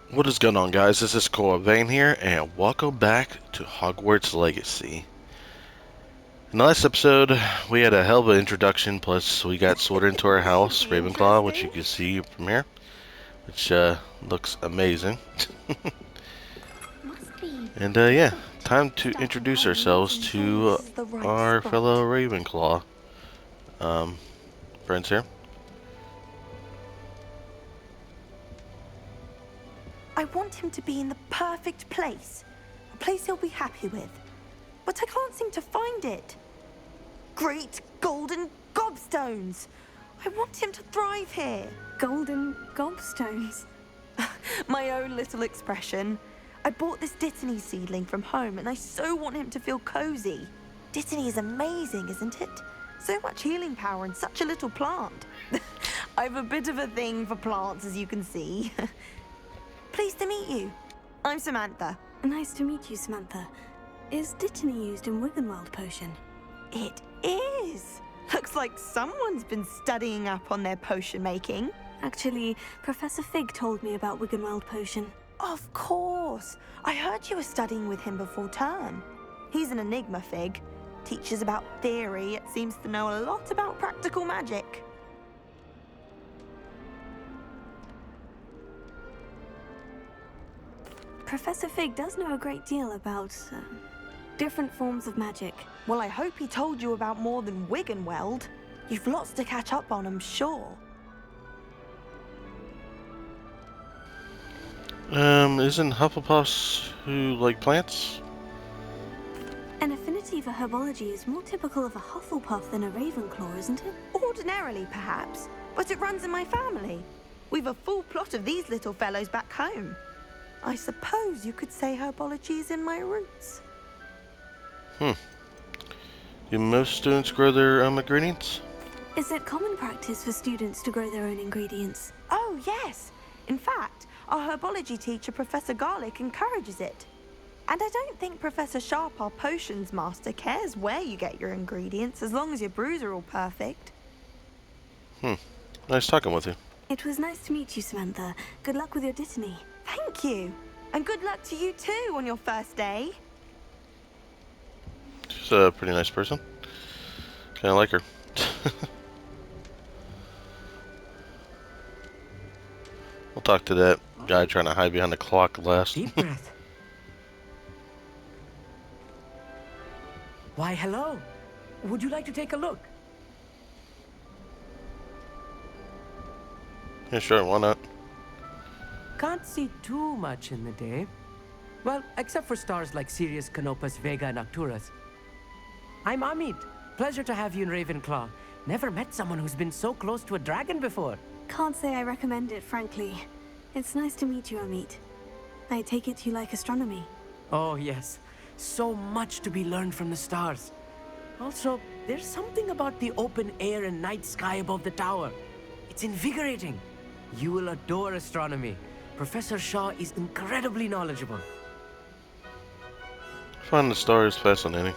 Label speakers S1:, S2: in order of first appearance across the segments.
S1: What is going on, guys? This is Kuro here, and welcome back to Hogwarts Legacy. In the last episode, we had a hell of an introduction, plus we got sorted into our house, Ravenclaw, which you can see from here, which looks amazing. And yeah, time to introduce ourselves to our fellow Ravenclaw friends here.
S2: I want him to be in the perfect place. A place he'll be happy with. But I can't seem to find it. Great golden gobstones! I want him to thrive here.
S3: Golden gobstones?
S2: My own little expression. I bought this Dittany seedling from home and I so want him to feel cozy. Dittany is amazing, isn't it? So much healing power in such a little plant. I've a bit of a thing for plants, as you can see. Pleased to meet you. I'm Samantha.
S3: Nice to meet you, Samantha. Is Dittany used in Wiggenweld potion?
S2: It is. Looks like someone's been studying up on their potion making.
S3: Actually, Professor Fig told me about Wiggenweld potion.
S2: Of course. I heard you were studying with him before term. He's an enigma, Fig. Teaches about theory, yet seems to know a lot about practical magic.
S3: Professor Fig does know a great deal about different forms of magic.
S2: Well, I hope he told you about more than Wiggenweld. You've lots to catch up on, I'm sure.
S1: Isn't Hufflepuffs who like plants?
S3: An affinity for herbology is more typical of a Hufflepuff than a Ravenclaw, isn't it?
S2: Ordinarily, perhaps, but it runs in my family. We've a full plot of these little fellows back home. I suppose you could say herbology is in my roots.
S1: Do most students grow their ingredients?
S3: Is it common practice for students to grow their own ingredients?
S2: Oh, yes. In fact, our herbology teacher, Professor Garlick, encourages it. And I don't think Professor Sharp, our potions master, cares where you get your ingredients, as long as your brews are all perfect.
S1: Nice talking with you.
S3: It was nice to meet you, Samantha. Good luck with your Dittany.
S2: Thank you. And good luck to you too on your first day.
S1: She's a pretty nice person. Kinda like her. We'll talk to that guy trying to hide behind the clock last.
S4: Deep breath. Why, hello. Would you like to take a look?
S1: Yeah, sure, why not?
S4: Can't see too much in the day. Well, except for stars like Sirius, Canopus, Vega, and Arcturus. I'm Amit. Pleasure to have you in Ravenclaw. Never met someone who's been so close to a dragon before.
S3: Can't say I recommend it, frankly. It's nice to meet you, Amit. I take it you like astronomy.
S4: Oh, yes. So much to be learned from the stars. Also, there's something about the open air and night sky above the tower. It's invigorating. You will adore astronomy. Professor Shaw is incredibly knowledgeable.
S1: I find the stars fascinating.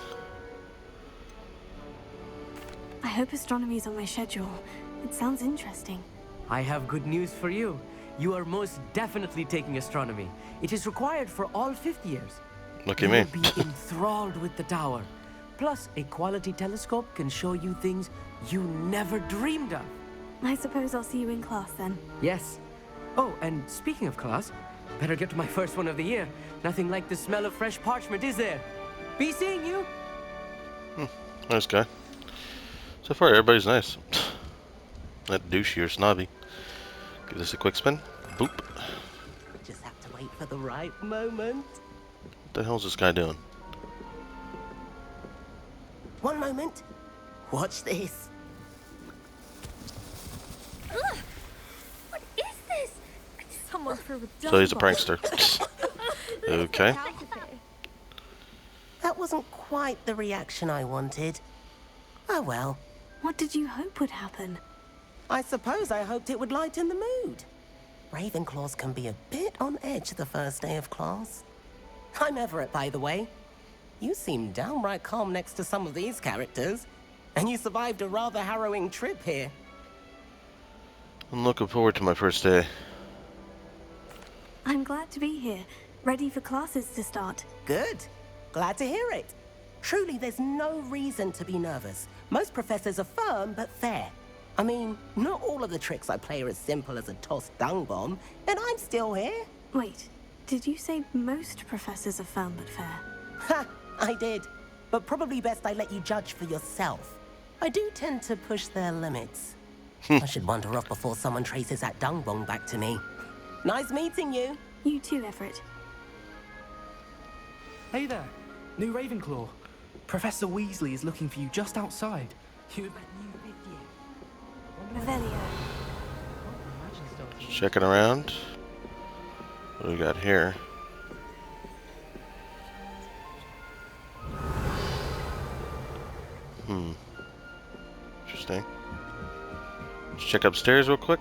S3: I hope astronomy's on my schedule. It sounds interesting.
S4: I have good news for you. You are most definitely taking astronomy. It is required for all 5th years.
S1: Look at me.
S4: You will be enthralled with the tower. Plus, a quality telescope can show you things you never dreamed of.
S3: I suppose I'll see you in class then.
S4: Yes. Oh, and speaking of class, better get to my first one of the year. Nothing like the smell of fresh parchment, is there? Be seeing you.
S1: Nice guy. So far, everybody's nice. That douchey or snobby. Give this a quick spin. Boop.
S4: Just have to wait for the right moment.
S1: What the hell's this guy doing?
S5: One moment. Watch this.
S6: Ugh! What is this? Someone threw a
S1: So he's a prankster. Okay.
S5: That wasn't quite the reaction I wanted. Oh well.
S3: What did you hope would happen?
S5: I suppose I hoped it would lighten the mood. Ravenclaws can be a bit on edge the first day of class. I'm Everett, by the way. You seem downright calm next to some of these characters. And you survived a rather harrowing trip here.
S1: I'm looking forward to my first day.
S3: I'm glad to be here, ready for classes to start.
S5: Good. Glad to hear it. Truly, there's no reason to be nervous. Most professors are firm but fair. I mean, not all of the tricks I play are as simple as a tossed dung bomb, and I'm still here.
S3: Wait, did you say most professors are firm but fair?
S5: Ha! I did. But probably best I let you judge for yourself. I do tend to push their limits. I should wander off before someone traces that dung bomb back to me. Nice meeting you.
S3: You too, Everett.
S7: Hey there, new Ravenclaw. Professor Weasley is looking for you just outside. You with that new fifth year.
S3: Revelio.
S1: Checking around. What do we got here? Interesting. Let's check upstairs real quick.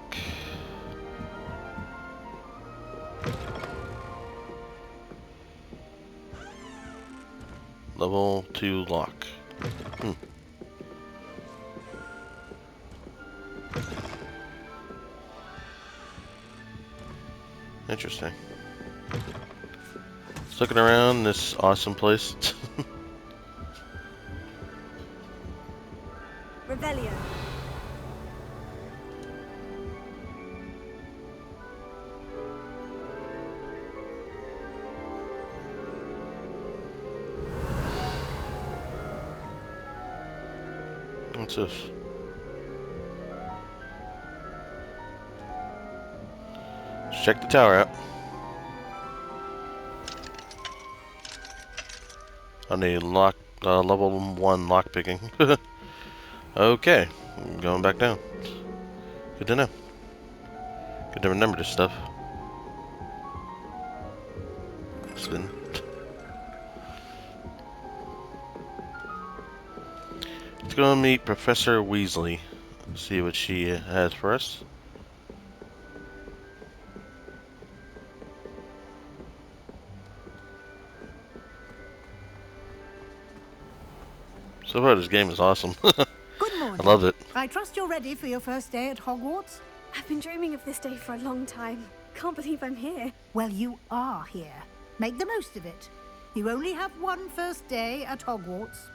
S1: Level 2 lock. Interesting. Just looking around this awesome place.
S3: Revelio.
S1: What's this? Let's check the tower out. I need level 1 lockpicking. Okay, I'm going back down. Good to know. Good to remember this stuff. Spin. Let's go and meet Professor Weasley. See what she has for us. So far, this game is awesome.
S8: Good morning.
S1: I love it.
S8: I trust you're ready for your first day at Hogwarts?
S3: I've been dreaming of this day for a long time. Can't believe I'm here.
S8: Well, you are here. Make the most of it. You only have one first day at Hogwarts.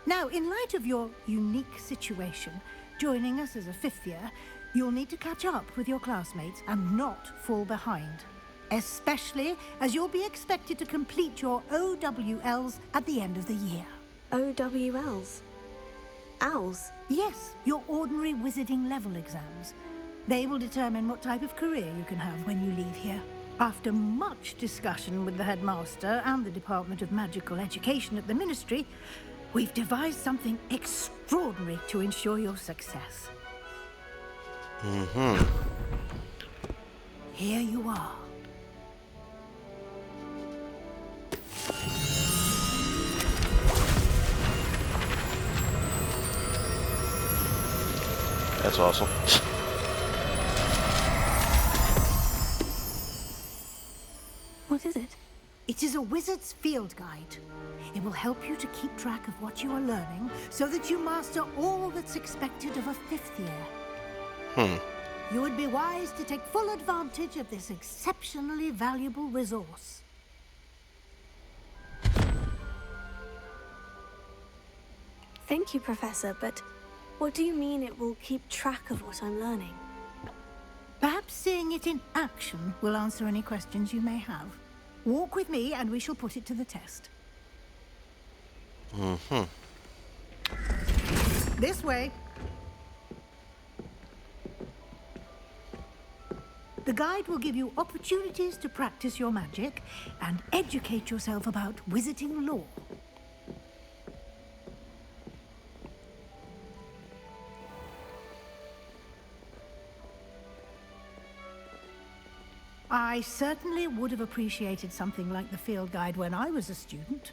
S8: Now, in light of your unique situation, joining us as a fifth year, you'll need to catch up with your classmates and not fall behind. Especially as you'll be expected to complete your OWLs at the end of the year.
S3: OWLs? Owls?
S8: Yes, your ordinary wizarding level exams. They will determine what type of career you can have when you leave here. After much discussion with the headmaster and the Department of Magical Education at the Ministry, we've devised something extraordinary to ensure your success. Here you are.
S1: That's awesome.
S3: What is it?
S8: It is a wizard's field guide. It will help you to keep track of what you are learning so that you master all that's expected of a fifth year. You would be wise to take full advantage of this exceptionally valuable resource.
S3: Thank you, Professor, but what do you mean it will keep track of what I'm learning?
S8: Perhaps seeing it in action will answer any questions you may have. Walk with me and we shall put it to the test. This way. The guide will give you opportunities to practice your magic and educate yourself about wizarding lore. I certainly would have appreciated something like the field guide when I was a student.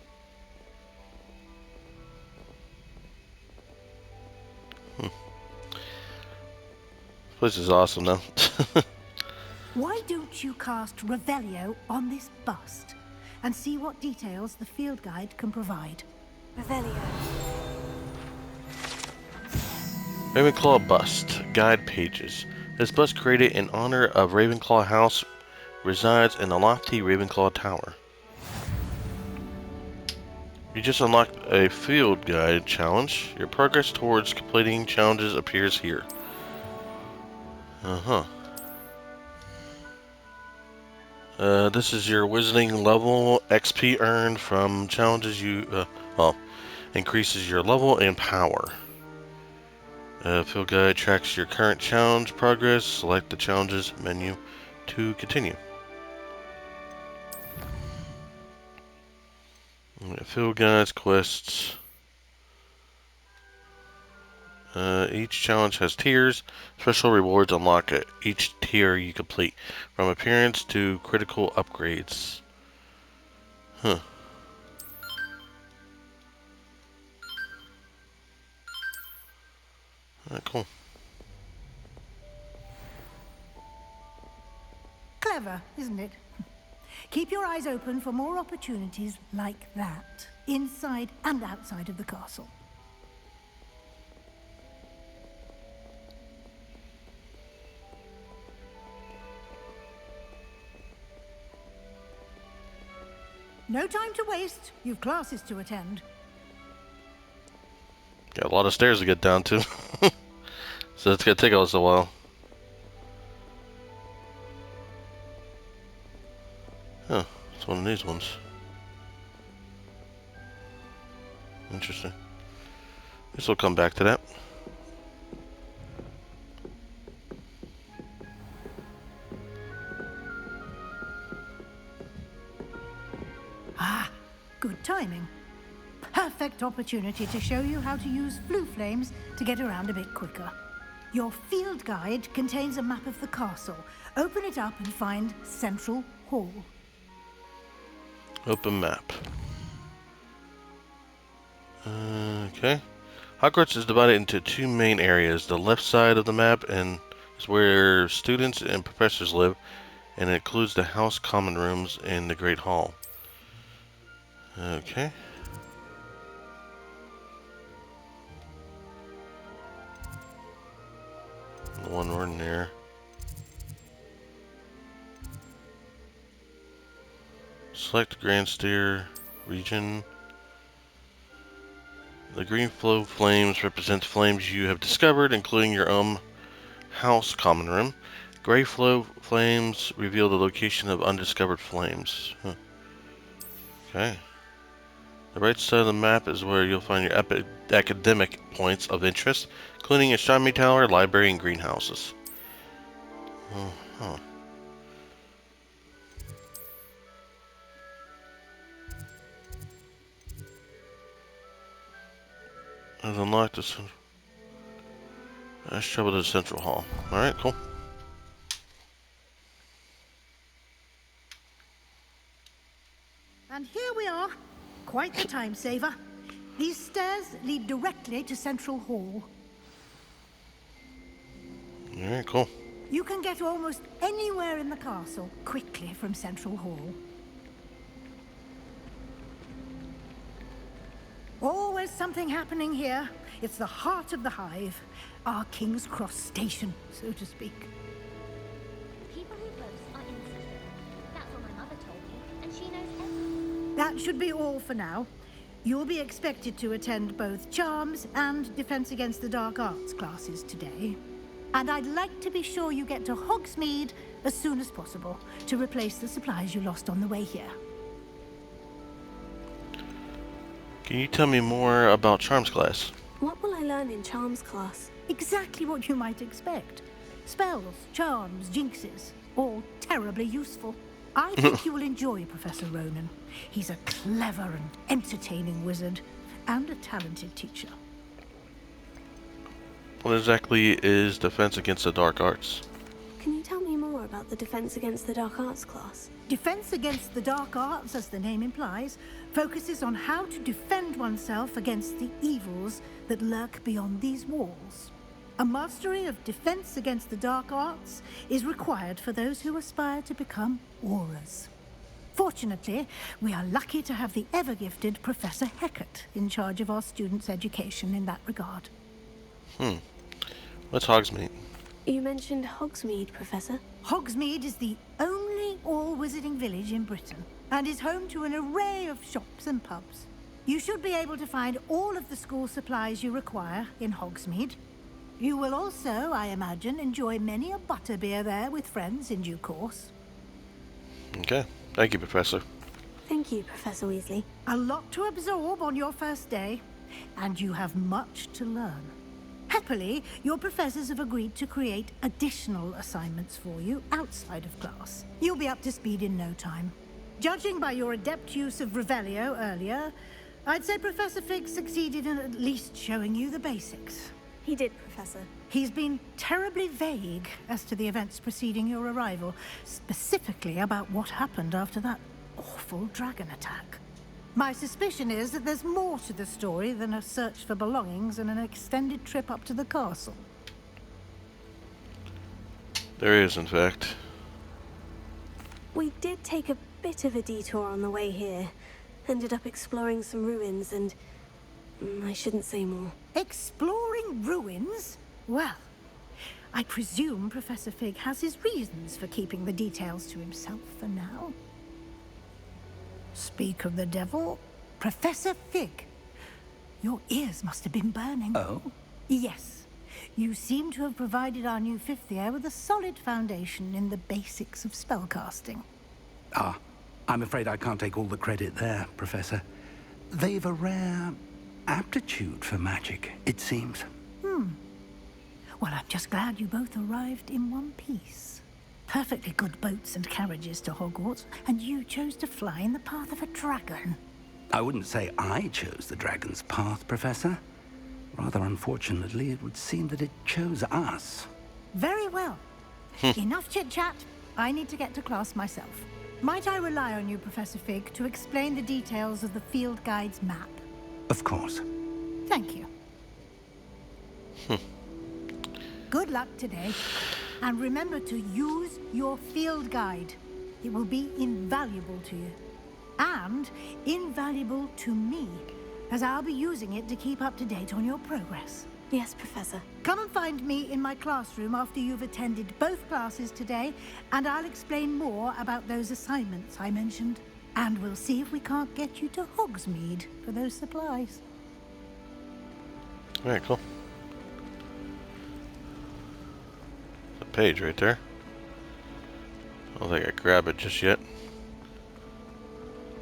S1: This is awesome, though.
S8: Why don't you cast Revelio on this bust and see what details the field guide can provide?
S3: Revelio.
S1: Ravenclaw bust. Guide pages. This bust created in honor of Ravenclaw House resides in the lofty Ravenclaw Tower. You just unlocked a field guide challenge. Your progress towards completing challenges appears here. This is your wizarding level. XP earned from challenges increases your level and power. Field guide tracks your current challenge progress. Select the challenges menu to continue. Field guides, quests. Each challenge has tiers. Special rewards unlock at each tier you complete, from appearance to critical upgrades. Huh. Alright, cool.
S8: Clever, isn't it? Keep your eyes open for more opportunities like that, inside and outside of the castle. No time to waste. You've classes to attend.
S1: Got a lot of stairs to get down to. So it's gonna take us a while. Huh, it's one of these ones. Interesting. Guess we'll come back to that.
S8: Ah, good timing. Perfect opportunity to show you how to use flue flames to get around a bit quicker. Your field guide contains a map of the castle. Open it up and find Central Hall.
S1: Open map. Okay. Hogwarts is divided into two main areas. The left side of the map is where students and professors live, and it includes the house common rooms and the Great Hall. Okay. The one we're near. Select Grand Stair region. The green flow flames represent flames you have discovered, including your own house common room. Gray flow flames reveal the location of undiscovered flames. Huh. Okay. The right side of the map is where you'll find your academic points of interest, including Astronomy Tower, Library, and greenhouses. I've unlocked this. Let's travel to the Central Hall. Alright, cool.
S8: And here we are. Quite the time saver. These stairs lead directly to Central Hall.
S1: Alright, cool.
S8: You can get almost anywhere in the castle quickly from Central Hall. Always something happening here. It's the heart of the hive. Our King's Cross station, so to speak.
S6: People who close are insecure. That's what my mother told me, and she knows everything.
S8: That should be all for now. You'll be expected to attend both Charms and Defense Against the Dark Arts classes today. And I'd like to be sure you get to Hogsmeade as soon as possible to replace the supplies you lost on the way here.
S1: Can you tell me more about Charms class?
S3: What will I learn in Charms class?
S8: Exactly what you might expect. Spells, charms, jinxes, all terribly useful. I think you will enjoy Professor Ronan. He's a clever and entertaining wizard, and a talented teacher.
S1: What exactly is Defense Against the Dark Arts?
S3: Can you tell me more about the Defense Against the Dark Arts class?
S8: Defense Against the Dark Arts, as the name implies, focuses on how to defend oneself against the evils that lurk beyond these walls. A mastery of Defense Against the Dark Arts is required for those who aspire to become auras. Fortunately, we are lucky to have the ever-gifted Professor Hecat in charge of our students' education in that regard.
S1: What's Hogsmeade?
S3: You mentioned Hogsmeade, Professor.
S8: Hogsmeade is the only wizarding village in Britain and is home to an array of shops and pubs. You should be able to find all of the school supplies you require in Hogsmeade. You will also, I imagine, enjoy many a butterbeer there with friends in due course.
S1: Okay. Thank you, Professor.
S3: Thank you, Professor Weasley.
S8: A lot to absorb on your first day, and you have much to learn. Happily, your professors have agreed to create additional assignments for you outside of class. You'll be up to speed in no time. Judging by your adept use of Revelio earlier, I'd say Professor Fig succeeded in at least showing you the basics.
S3: He did, Professor.
S8: He's been terribly vague as to the events preceding your arrival, specifically about what happened after that awful dragon attack. My suspicion is that there's more to the story than a search for belongings and an extended trip up to the castle.
S1: There is, in fact.
S3: We did take a bit of a detour on the way here. Ended up exploring some ruins and... I shouldn't say more.
S8: Exploring ruins? Well, I presume Professor Fig has his reasons for keeping the details to himself for now. Speak of the devil, Professor Fig. Your ears must have been burning.
S9: Oh?
S8: Yes. You seem to have provided our new fifth year with a solid foundation in the basics of spellcasting.
S9: Ah, I'm afraid I can't take all the credit there, Professor. They've a rare aptitude for magic, it seems.
S8: Well, I'm just glad you both arrived in one piece. Perfectly good boats and carriages to Hogwarts, and you chose to fly in the path of a dragon.
S9: I wouldn't say I chose the dragon's path, Professor. Rather unfortunately, it would seem that it chose us.
S8: Very well. Enough chit-chat. I need to get to class myself. Might I rely on you, Professor Fig, to explain the details of the field guide's map?
S9: Of course.
S8: Thank you. Good luck today. And remember to use your field guide. It will be invaluable to you. And invaluable to me, as I'll be using it to keep up to date on your progress.
S3: Yes, Professor.
S8: Come and find me in my classroom after you've attended both classes today, and I'll explain more about those assignments I mentioned. And we'll see if we can't get you to Hogsmeade for those supplies.
S1: Alright, cool. The page right there. I don't think I grab it just yet.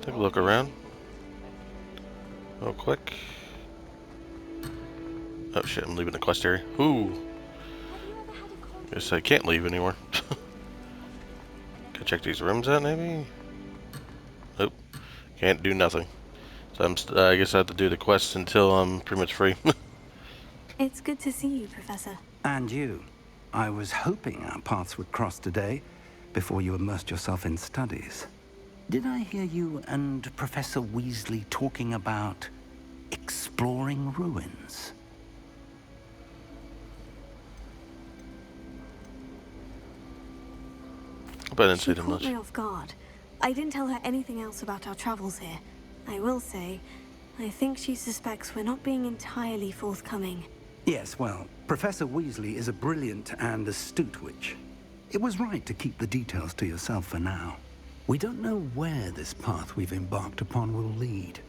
S1: Take a look around. Real quick. Oh shit, I'm leaving the quest area. Ooh. Guess I can't leave anymore. Can I check these rooms out maybe? Nope. Can't do nothing. So I guess I have to do the quests until I'm pretty much free.
S3: It's good to see you, Professor.
S9: And you. I was hoping our paths would cross today, before you immersed yourself in studies. Did I hear you and Professor Weasley talking about exploring ruins?
S1: But I didn't
S3: She
S1: see them
S3: caught
S1: much.
S3: me off guard. I didn't tell her anything else about our travels here. I will say, I think she suspects we're not being entirely forthcoming.
S9: Yes, well, Professor Weasley is a brilliant and astute witch. It was right to keep the details to yourself for now. We don't know where this path we've embarked upon will lead.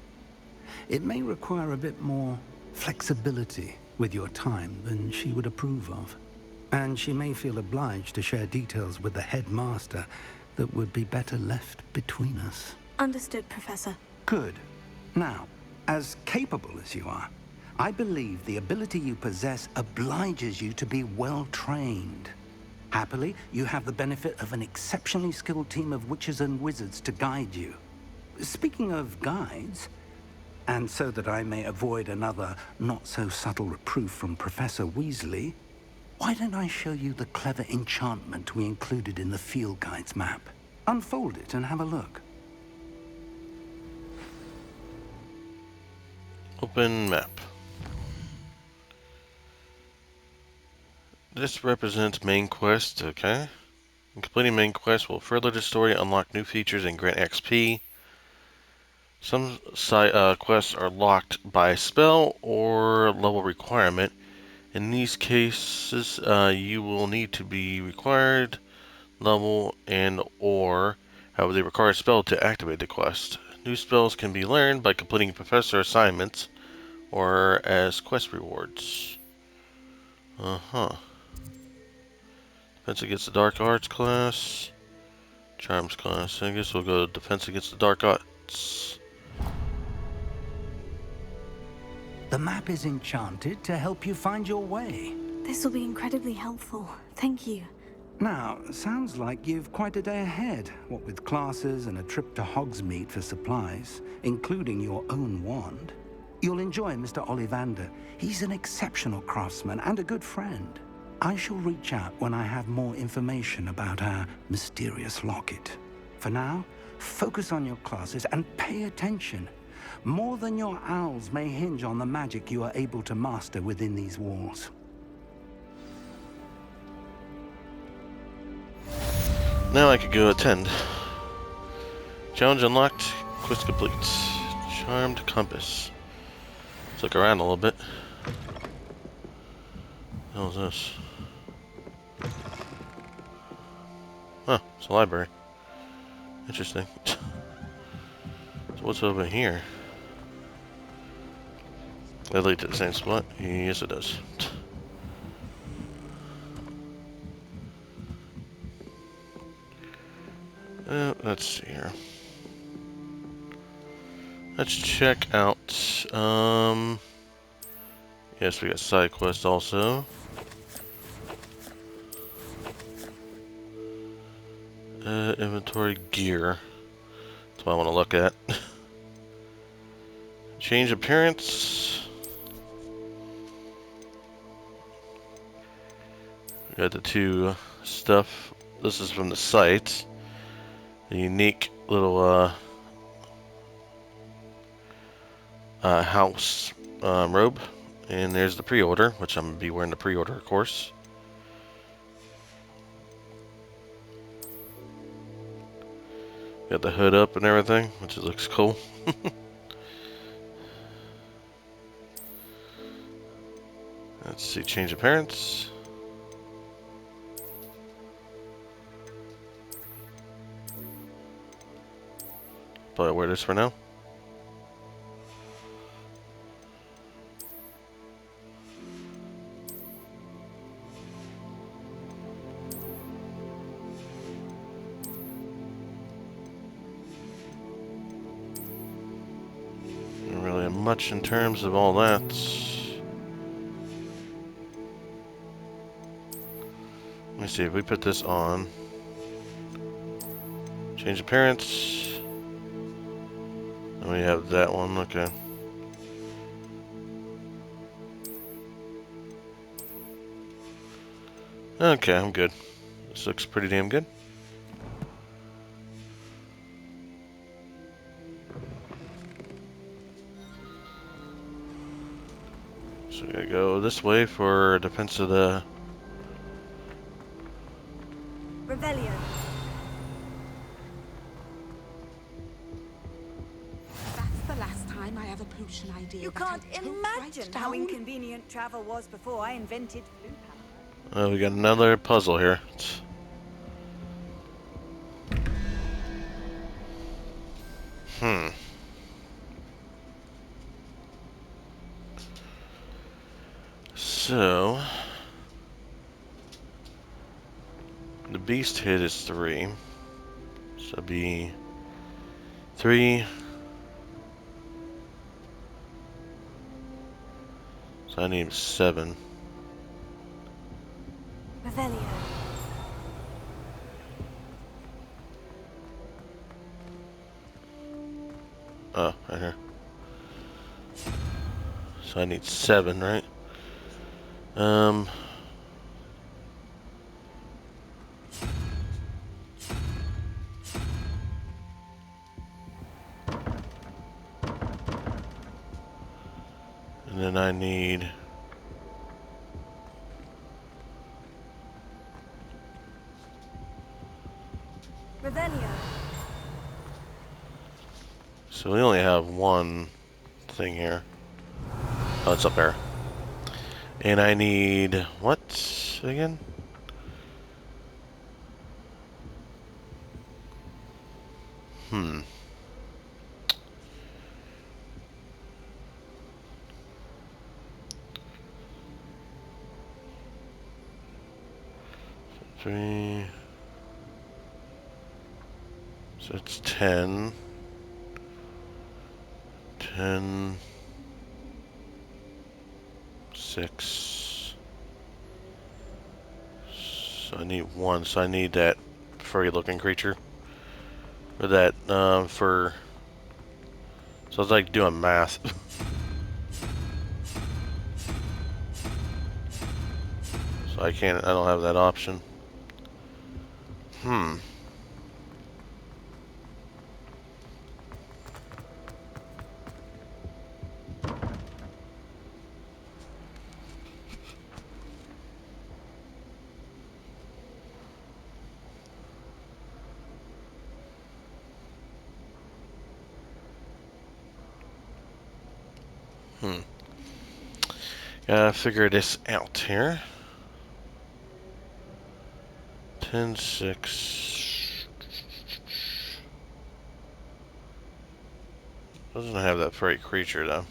S9: It may require a bit more flexibility with your time than she would approve of. And she may feel obliged to share details with the headmaster that would be better left between us.
S3: Understood, Professor.
S9: Good. Now, as capable as you are, I believe the ability you possess obliges you to be well trained. Happily, you have the benefit of an exceptionally skilled team of witches and wizards to guide you. Speaking of guides, and so that I may avoid another not-so-subtle reproof from Professor Weasley, why don't I show you the clever enchantment we included in the field guide's map? Unfold it and have a look.
S1: Open map. This represents main quest, okay. Completing main quest will further the story, unlock new features, and grant XP. Some quests are locked by spell or level requirement. In these cases, you will need to be required level and or However, they require a spell to activate the quest. New spells can be learned by completing professor assignments or as quest rewards. Uh-huh. Defense against the Dark Arts class. Charms class. I guess we'll go Defense against the Dark Arts.
S9: The map is enchanted to help you find your way.
S3: This will be incredibly helpful. Thank you.
S9: Now, sounds like you've quite a day ahead, what with classes and a trip to Hogsmeade for supplies, including your own wand. You'll enjoy Mr. Ollivander. He's an exceptional craftsman and a good friend. I shall reach out when I have more information about our mysterious locket. For now, focus on your classes and pay attention. More than your owls may hinge on the magic you are able to master within these walls.
S1: Now I could go attend. Challenge unlocked. Quest complete. Charmed compass. Let's look around a little bit. What the hell is this? Huh, it's a library. Interesting. So what's over here? That leads to the same spot? Yes, it does. Let's see here. Let's check out, yes, we got side quest also. Inventory gear. That's what I want to look at. Change appearance. We got the two stuff. This is from the site. The unique little house robe, and there's the pre-order, which I'm gonna be wearing the pre-order, of course. Got the hood up and everything, which looks cool. Let's see, change appearance. Probably wear this for now. Not really much in terms of all that. Let me see if we put this on. Change appearance. And we have that one, okay. Okay, I'm good. This looks pretty damn good. So we gotta go this way for defense of the...
S3: Revelio.
S10: That's the last time I have a potion idea.
S11: You
S10: that I
S11: can't
S10: took
S11: imagine
S10: right
S11: how
S10: down.
S11: inconvenient travel was before I invented flu power.
S1: Oh, we got another puzzle here. So, the beast hit is 3. So it'd be 3. So I need 7.
S3: Revelio.
S1: Oh, right here. So I need 7, right? And then I need...
S3: Revelio.
S1: So we only have one thing here. Oh, it's up there. And I need... what again? Hmm. Three. So it's 10. 10. 6. So I need 1. So I need that furry looking creature. Or that, for... So it's like doing math. So I don't have that option. Hmm. Gotta figure this out here. 10, 6. Doesn't have that furry creature though.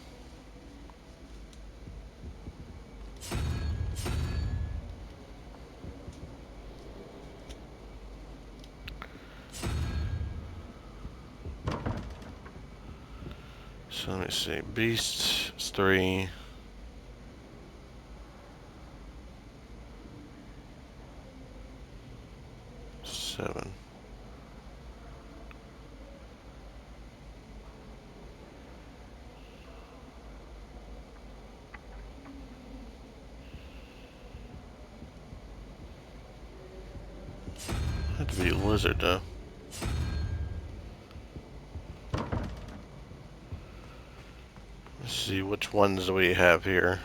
S1: So let me see. Beast is 3. Seven. Had to be a lizard though. Let's see which ones do we have here.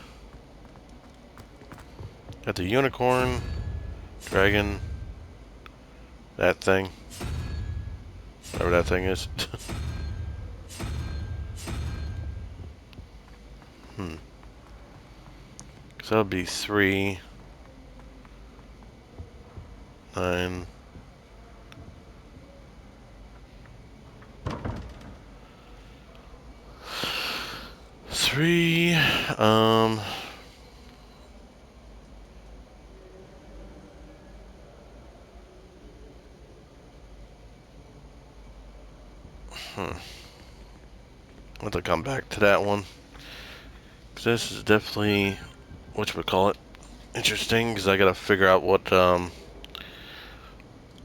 S1: Got the unicorn, dragon, that thing. Whatever that thing is. So that'll be 3, 9. 3, I'll have to come back to that one. 'Cause this is definitely, whatchamacallit, interesting, because I gotta figure out what, because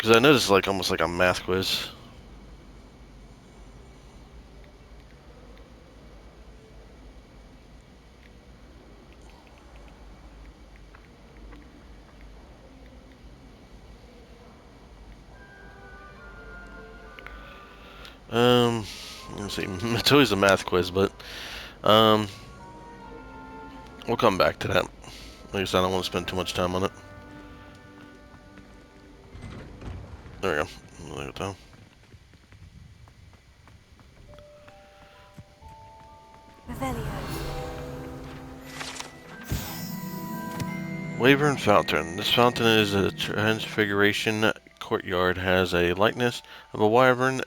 S1: I know this is like almost like a math quiz. Let's see, it's always a math quiz, but, we'll come back to that. Like I said, I don't want to spend too much time on it. There we go. There we go. Wyvern Fountain. This fountain is a transfiguration courtyard, has a likeness of a wyvern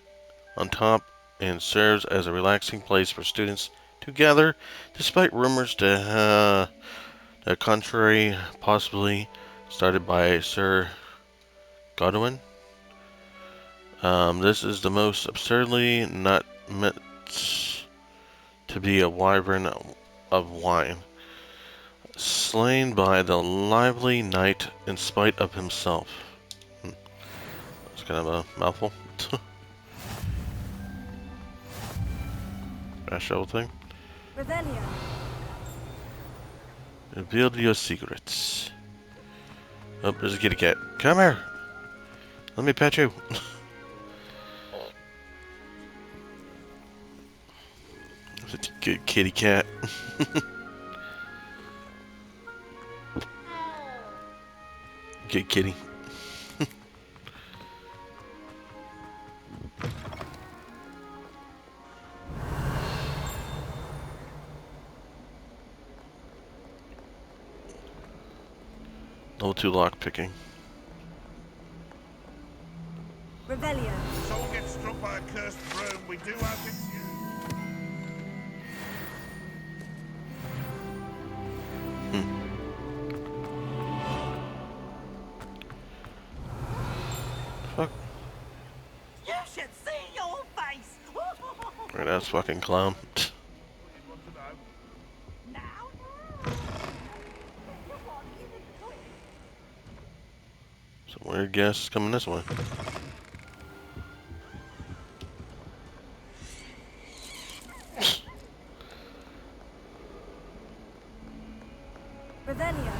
S1: on top, and serves as a relaxing place for students to gather, despite rumors to the contrary, possibly started by Sir Godwin. This is the most absurdly not meant to be a wyvern of wine, slain by the lively knight in spite of himself. That's kind of a mouthful. That show thing. Reveal your secrets. Oh, there's a kitty cat. Come here. Let me pet you. Such a good kitty cat. Good kitty. Level 2 lock picking.
S11: Revelio.
S12: Soul gets struck by by a cursed broom, we do have it.
S1: Fuck.
S11: You should see your face.
S1: Right, that's fucking clown. Some weird guests coming this way.
S3: Revelio.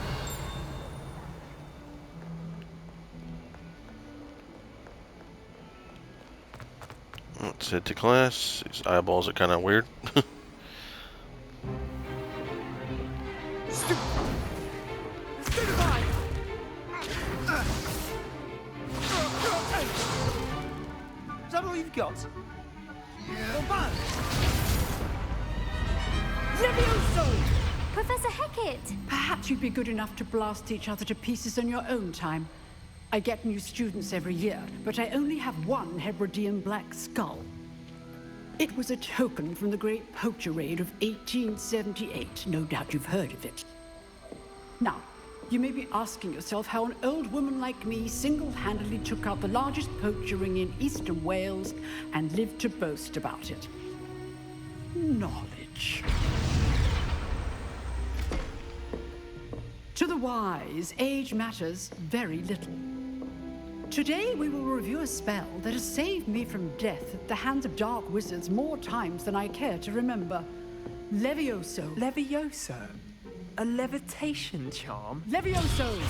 S1: Let's head to class. These eyeballs are kind of weird.
S7: Is that all you've got?
S13: Levioso!
S6: Professor Hecat!
S13: Perhaps you'd be good enough to blast each other to pieces on your own time. I get new students every year, but I only have one Hebridean black skull. It was a token from the Great Poacher Raid of 1878. No doubt you've heard of it. Now, you may be asking yourself how an old woman like me single-handedly took out the largest poacher ring in eastern Wales and lived to boast about it. Knowledge. To the wise, age matters very little. Today we will review a spell that has saved me from death at the hands of dark wizards more times than I care to remember. Levioso.
S4: Levioso? A levitation charm?
S13: Levioso!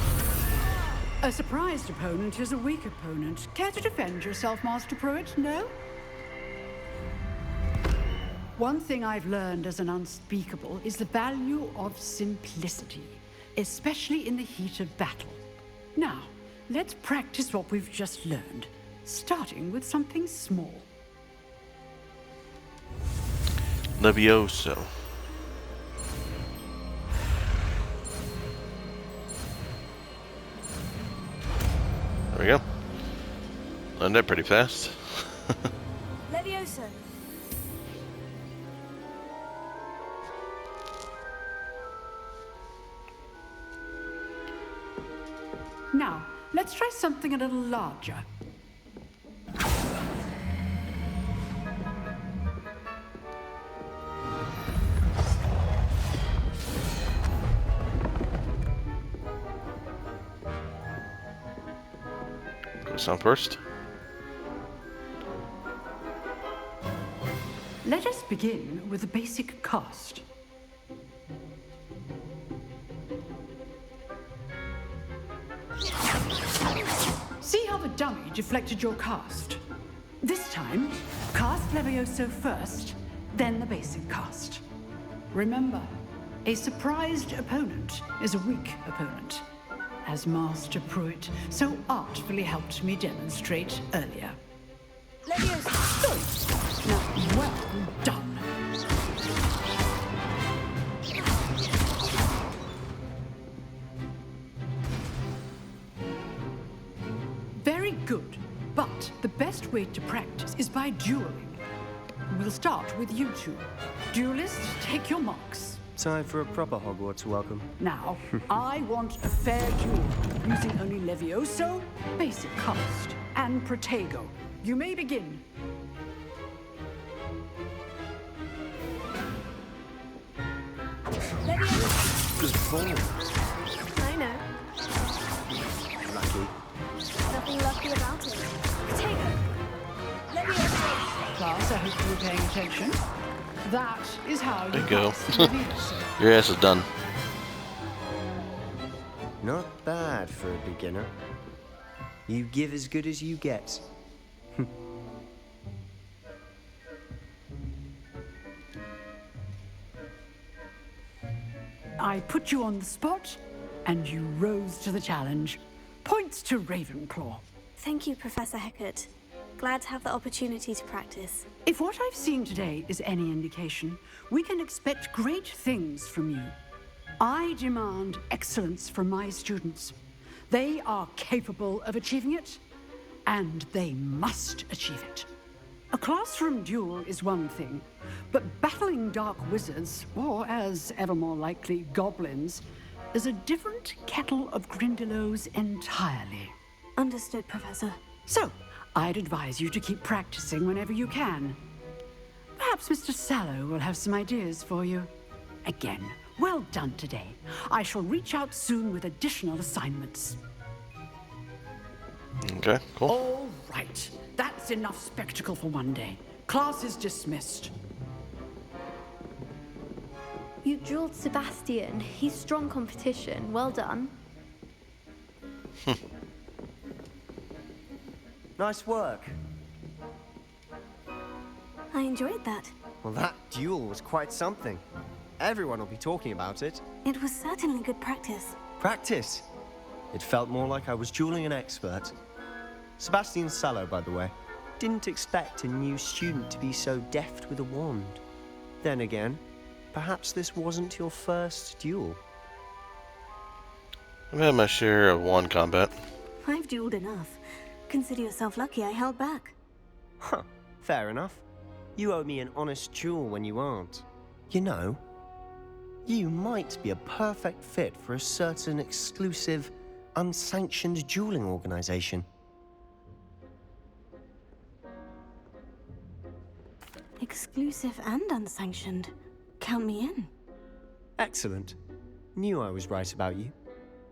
S13: A surprised opponent is a weak opponent. Care to defend yourself, Master Pruitt? No? One thing I've learned as an unspeakable is the value of simplicity, especially in the heat of battle. Now, let's practice what we've just learned, starting with something small.
S1: Levioso. There we go. Learned that pretty fast.
S3: Levioso.
S13: Now, let's try something a little larger.
S1: Go sound first.
S13: Let us begin with the basic cast. See how the dummy deflected your cast? This time, cast Levioso first, then the basic cast. Remember, a surprised opponent is a weak opponent, as Master Pruitt so artfully helped me demonstrate earlier.
S3: Levioso.
S13: Good. Now, well done. Very good, but the best way to practice is by dueling. We'll start with you two. Duelists, take your marks.
S14: Time for a proper Hogwarts welcome.
S13: Now, I want a fair duel, using only Levioso, basic cast, and Protego. You may begin.
S3: Levioso.
S14: Good ball.
S3: I know.
S14: Lucky.
S3: Nothing lucky about it. Protego. Levioso.
S13: Class, I hope you were paying attention. That is how you
S1: There you go.
S13: cast Levioso.
S1: Your ass is done.
S14: Not bad for a beginner. You give as good as you get.
S13: I put you on the spot, and you rose to the challenge. Points to Ravenclaw.
S3: Thank you, Professor Hecat. Glad to have the opportunity to practice.
S13: If what I've seen today is any indication, we can expect great things from you. I demand excellence from my students. They are capable of achieving it, and they must achieve it. A classroom duel is one thing, but battling dark wizards, or as ever more likely, goblins, is a different kettle of Grindylows entirely.
S3: Understood, Professor.
S13: So, I'd advise you to keep practicing whenever you can. Perhaps Mr. Sallow will have some ideas for you. Again, well done today. I shall reach out soon with additional assignments.
S1: Okay, cool.
S13: All right. That's enough spectacle for one day. Class is dismissed.
S6: You drilled Sebastian. He's strong competition. Well done.
S14: Nice work.
S3: I enjoyed that.
S14: Well, that duel was quite something. Everyone will be talking about it.
S3: It was certainly good practice.
S14: Practice? It felt more like I was dueling an expert. Sebastian Sallow, by the way. Didn't expect a new student to be so deft with a wand. Then again, perhaps this wasn't your first duel.
S1: I've had my share of wand combat.
S3: I've dueled enough. Consider yourself lucky I held back.
S14: Huh, fair enough. You owe me an honest duel when you aren't. You know, you might be a perfect fit for a certain exclusive, unsanctioned dueling organization.
S3: Exclusive and unsanctioned. Count me in.
S14: Excellent. Knew I was right about you.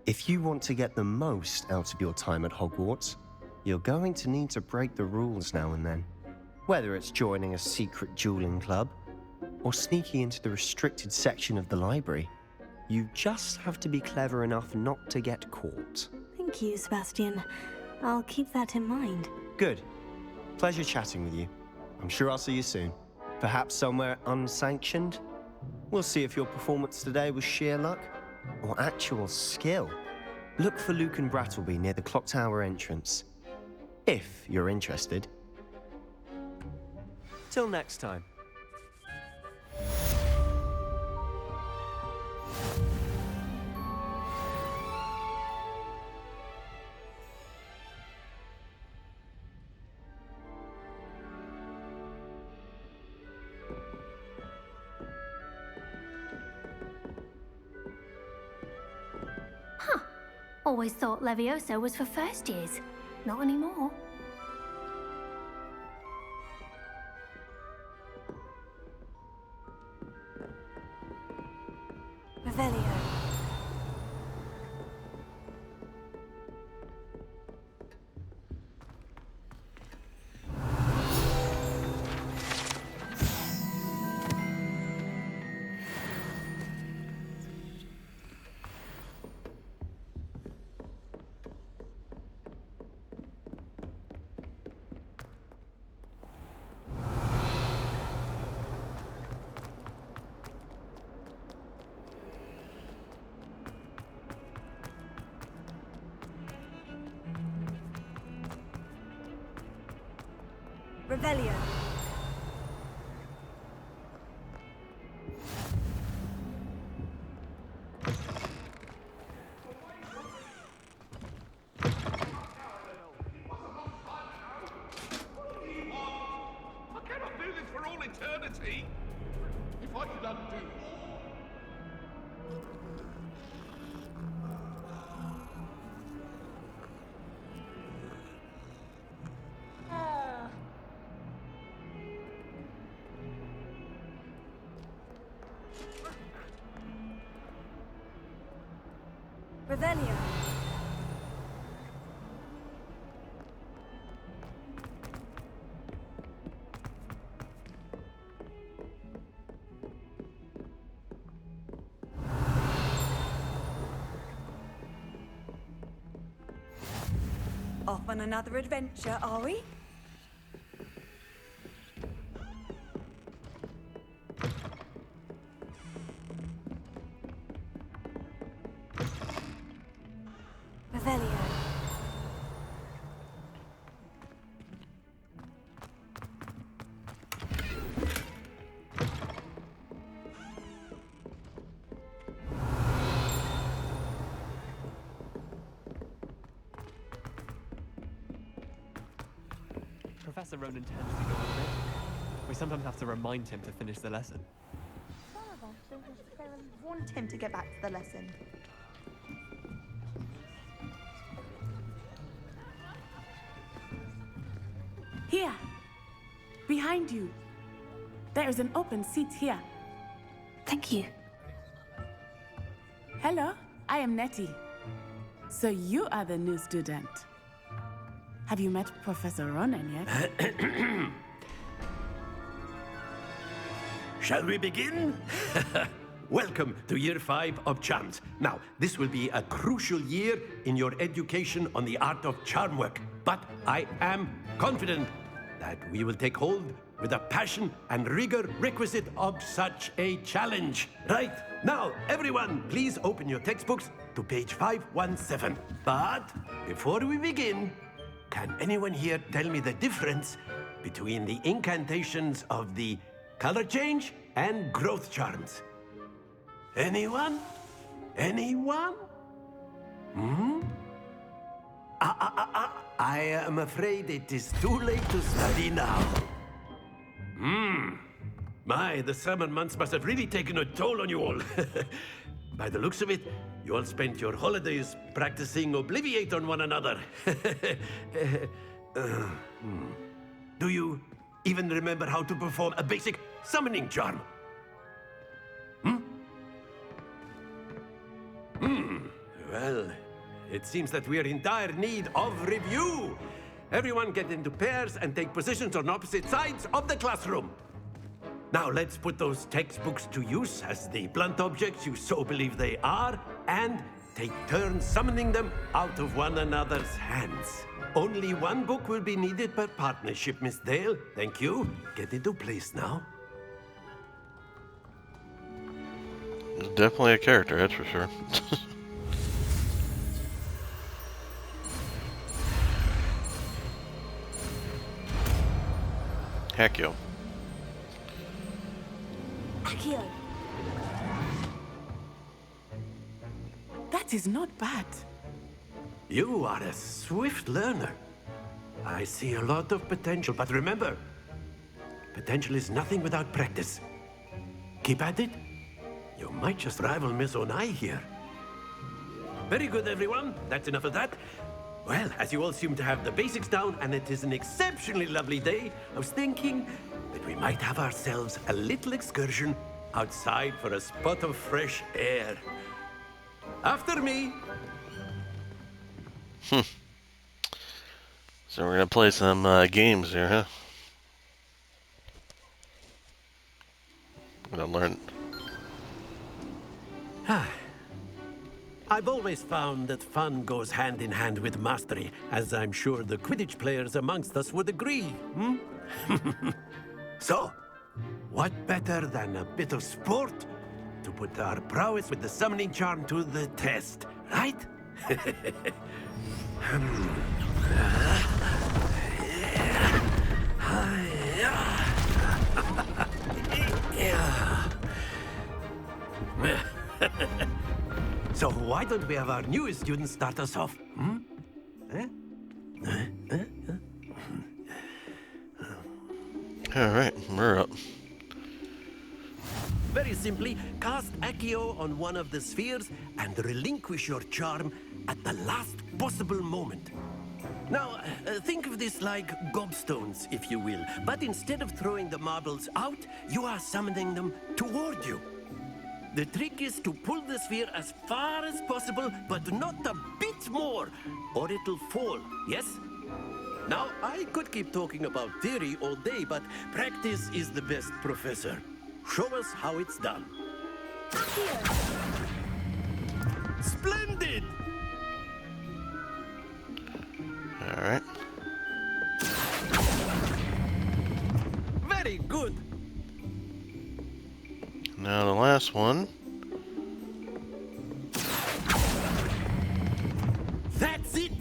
S14: If you want to get the most out of your time at Hogwarts, you're going to need to break the rules now and then. Whether it's joining a secret dueling club, or sneaking into the restricted section of the library, you just have to be clever enough not to get caught.
S3: Thank you, Sebastian. I'll keep that in mind.
S14: Good. Pleasure chatting with you. I'm sure I'll see you soon. Perhaps somewhere unsanctioned? We'll see if your performance today was sheer luck or actual skill. Look for Luke and Brattleby near the clock tower entrance, if you're interested. Till next time.
S6: Always thought Levioso was for first years. Not anymore.
S3: Revelio. Revelio.
S12: I cannot do this for all eternity. If I could undo
S3: Revelio.
S2: Off on another adventure, are we?
S3: Revelio.
S15: Professor Ronan tends to go a bit sometimes have to remind him to finish the lesson.
S2: Father, don't necessarily want him to get back to the lesson.
S16: Here. Behind you. There is an open seat here.
S3: Thank you.
S16: Hello, I am Nettie. So you are the new student. Have you met Professor Ronan yet?
S17: Shall we begin? Welcome to Year 5 of Charms. Now, this will be a crucial year in your education on the art of charm work. But I am confident that we will take hold with the passion and rigor requisite of such a challenge. Right, now, everyone, please open your textbooks to page 517. But before we begin, can anyone here tell me the difference between the incantations of the color change and growth charms? Anyone? Anyone? I am afraid it is too late to study now. My, the summer months must have really taken a toll on you all. By the looks of it, you all spent your holidays practicing Obliviate on one another. Do you even remember how to perform a basic summoning charm? Well, it seems that we are in dire need of review. Everyone get into pairs and take positions on opposite sides of the classroom. Now let's put those textbooks to use as the blunt objects you so believe they are, and take turns summoning them out of one another's hands. Only one book will be needed per partnership, Miss Dale. Thank you. Get into place now.
S1: Definitely a character, that's for sure. Heck yo.
S16: Akio. That is not bad.
S17: You are a swift learner. I see a lot of potential, but remember, potential is nothing without practice. Keep at it. You might just rival Miss Onai here. Very good, everyone. That's enough of that. Well, as you all seem to have the basics down, and it is an exceptionally lovely day, I was thinking that we might have ourselves a little excursion outside for a spot of fresh air. After me.
S1: So we're gonna play some games here, huh? I'm gonna learn.
S17: I've always found that fun goes hand in hand with mastery, as I'm sure the Quidditch players amongst us would agree. So, what better than a bit of sport to put our prowess with the summoning charm to the test, right? So why don't we have our newest student start us off?
S1: Alright, we're up.
S17: Very simply, cast Accio on one of the spheres and relinquish your charm at the last possible moment. Now, think of this like gobstones, if you will, but instead of throwing the marbles out, you are summoning them toward you. The trick is to pull the sphere as far as possible, but not a bit more, or it'll fall, yes? Now, I could keep talking about theory all day, but practice is the best professor. Show us how it's done. Splendid!
S1: Alright.
S17: Very good!
S1: Now the last one.
S17: That's it!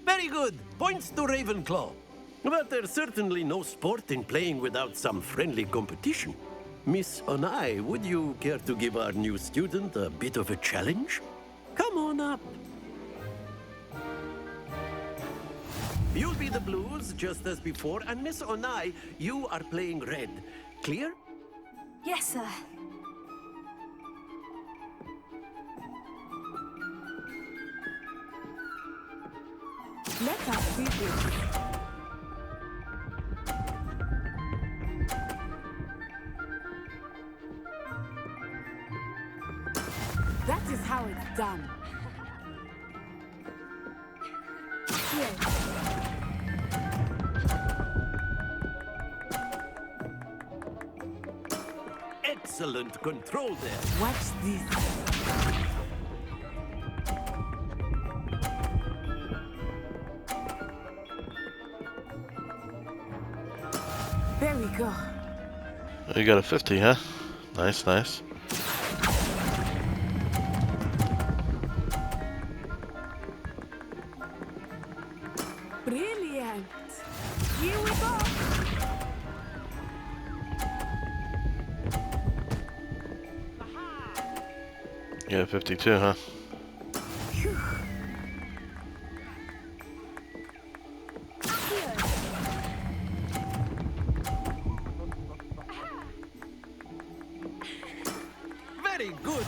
S17: Very good! Points to Ravenclaw. But there's certainly no sport in playing without some friendly competition. Miss Onai, would you care to give our new student a bit of a challenge? Come on up. You'll be the blues, just as before, and Miss Onai, you are playing red. Clear?
S3: Yes, sir.
S16: Let us see this. That is how it's done. Here.
S17: Excellent control there.
S16: Watch this. There we go.
S1: You got a 50, huh? Nice, nice.
S16: Brilliant. Here we go.
S1: Yeah, 52, huh?
S17: Very good.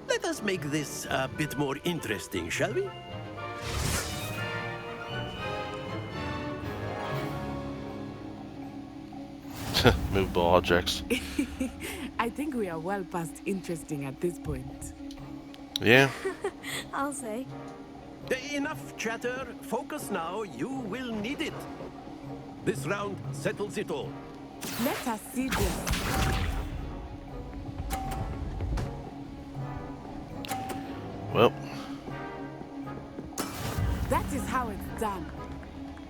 S17: Let us make this a bit more interesting, shall we?
S1: Movable objects.
S16: I think we are well past interesting at this point.
S1: Yeah.
S3: I'll say.
S17: Enough chatter. Focus now. You will need it. This round settles it all.
S16: Let us see this.
S1: Well.
S16: That is how it's done.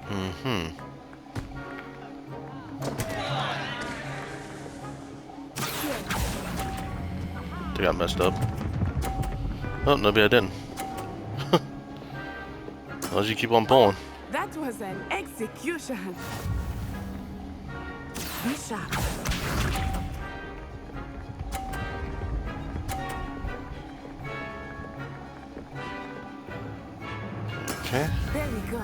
S1: Mm-hmm. They got messed up. Oh, maybe I didn't. As long as you keep on pulling.
S16: That was an execution. Be sharp.
S1: Okay.
S16: There we go.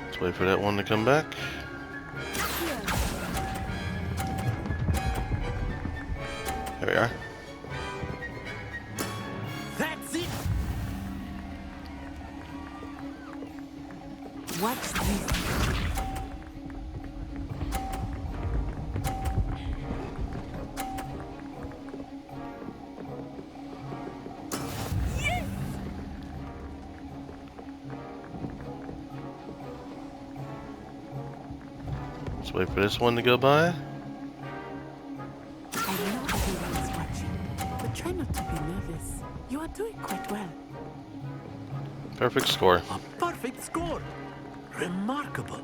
S1: Let's wait for that one to come back. There we are.
S17: That's it.
S16: Watch this. Yes!
S1: Let's wait for this one to go by.
S16: I know everyone is watching, but try not to be nervous. You are doing quite well.
S1: Perfect score.
S17: A perfect score. Remarkable.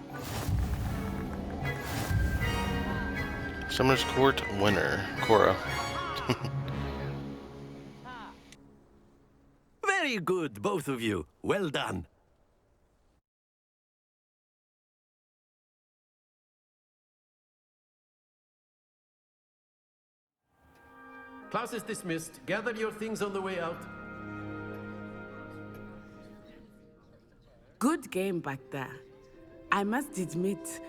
S1: Summer's Court winner, Kuro.
S17: Very good, both of you. Well done. Class is dismissed. Gather your things on the way out.
S16: Good game back there. I must admit,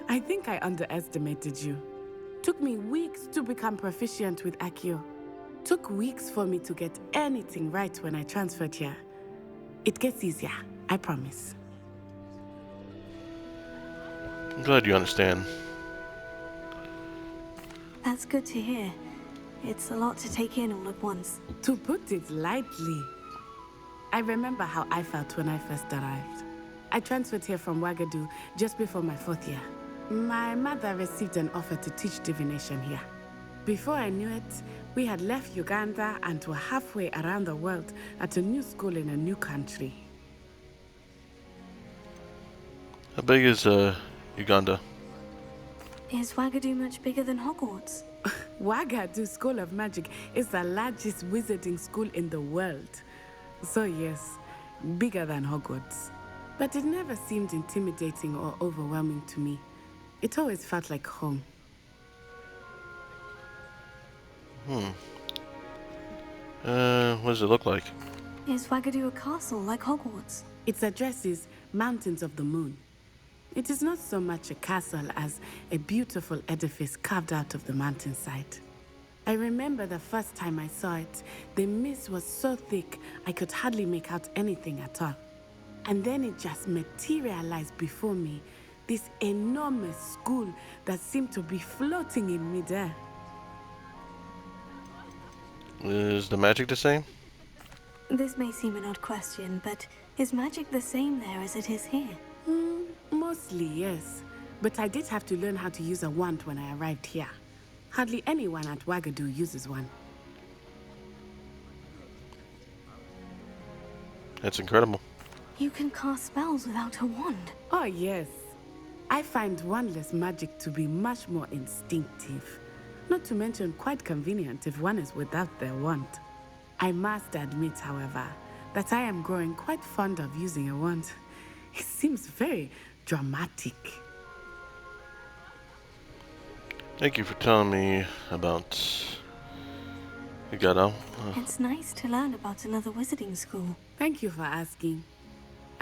S16: I think I underestimated you. Took me weeks to become proficient with Accio. Took weeks for me to get anything right when I transferred here. It gets easier, I promise.
S1: I'm glad you understand.
S3: That's good to hear. It's a lot to take in all at once.
S16: To put it lightly, I remember how I felt when I first arrived. I transferred here from Ouagadougou just before my 4th year. My mother received an offer to teach divination here. Before I knew it, we had left Uganda and were halfway around the world at a new school in a new country.
S1: How big is Uganda?
S3: Is Ouagadougou much bigger than Hogwarts?
S16: Ouagadougou School of Magic is the largest wizarding school in the world. So yes, bigger than Hogwarts. But it never seemed intimidating or overwhelming to me. It always felt like home.
S1: What does it look like?
S3: Is Wagadu a castle like Hogwarts?
S16: Its address is Mountains of the Moon. It is not so much a castle as a beautiful edifice carved out of the mountainside. I remember the first time I saw it, the mist was so thick I could hardly make out anything at all. And then it just materialized before me, this enormous school that seemed to be floating in midair.
S1: Is the magic the same?
S3: This may seem an odd question, but is magic the same there as it is here?
S16: Mostly, yes. But I did have to learn how to use a wand when I arrived here. Hardly anyone at Wagadu uses one.
S1: That's incredible.
S3: You can cast spells without a wand.
S16: Oh, yes. I find wandless magic to be much more instinctive. Not to mention quite convenient if one is without their wand. I must admit, however, that I am growing quite fond of using a wand. It seems very dramatic.
S1: Thank you for telling me about Higado.
S3: It's nice to learn about another wizarding school.
S16: Thank you for asking.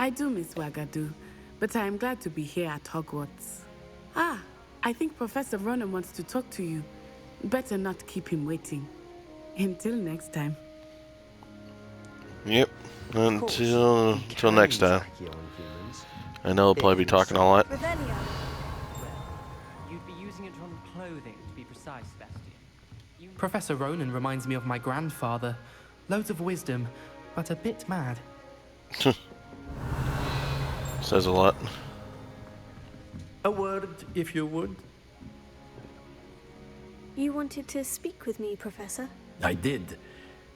S16: I do miss Wagadu, but I am glad to be here at Hogwarts. Ah, I think Professor Ronan wants to talk to you. Better not keep him waiting. Until next time.
S1: Yep. Until next time. I know I'll probably be talking a lot.
S15: You'd be using it on clothing, to be precise, Sebastian.
S7: Professor Ronan reminds me of my grandfather. Loads of wisdom, but a bit mad.
S1: Says a lot.
S17: A word, if you would.
S3: You wanted to speak with me, Professor?
S17: I did.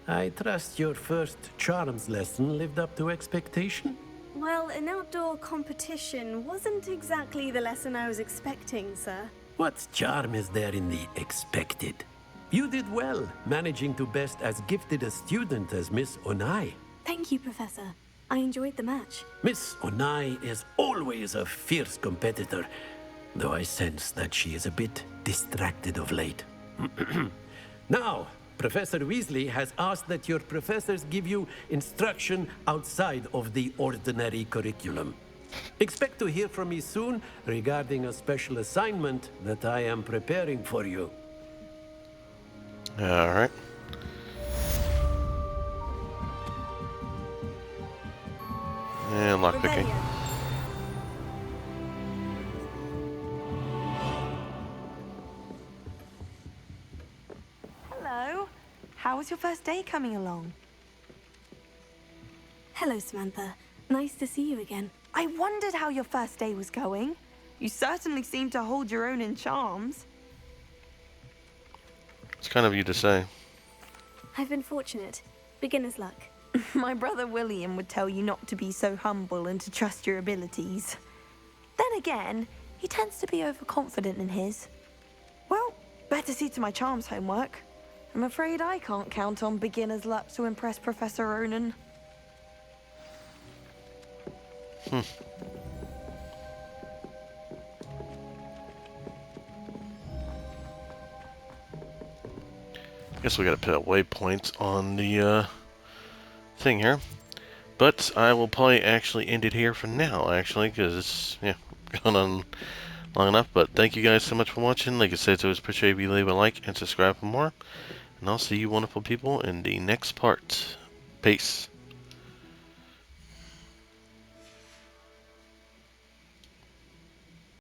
S17: I trust your first charms lesson lived up to expectation?
S3: Well, an outdoor competition wasn't exactly the lesson I was expecting, sir.
S17: What charm is there in the expected? You did well, managing to best as gifted a student as Miss Onai.
S3: Thank you, Professor. I enjoyed the match.
S17: Miss Onai is always a fierce competitor, though I sense that she is a bit distracted of late. Now, Professor Weasley has asked that your professors give you instruction outside of the ordinary curriculum. Expect to hear from me soon regarding a special assignment that I am preparing for you.
S1: Alright. And lockpicking.
S2: Hello. How was your first day coming along?
S3: Hello, Samantha. Nice to see you again.
S2: I wondered how your first day was going. You certainly seem to hold your own in charms.
S1: It's kind of you to say.
S3: I've been fortunate. Beginner's luck.
S2: My brother William would tell you not to be so humble and to trust your abilities. Then again, he tends to be overconfident in his. Well, better see to my charms homework. I'm afraid I can't count on beginner's luck to impress Professor Ronan.
S1: Guess we gotta put a waypoint on the thing here. But I will probably actually end it here for now, actually, because it's gone on long enough. But thank you guys so much for watching. Like I said, it's always appreciated if you leave a like and subscribe for more. And I'll see you wonderful people in the next part. Peace.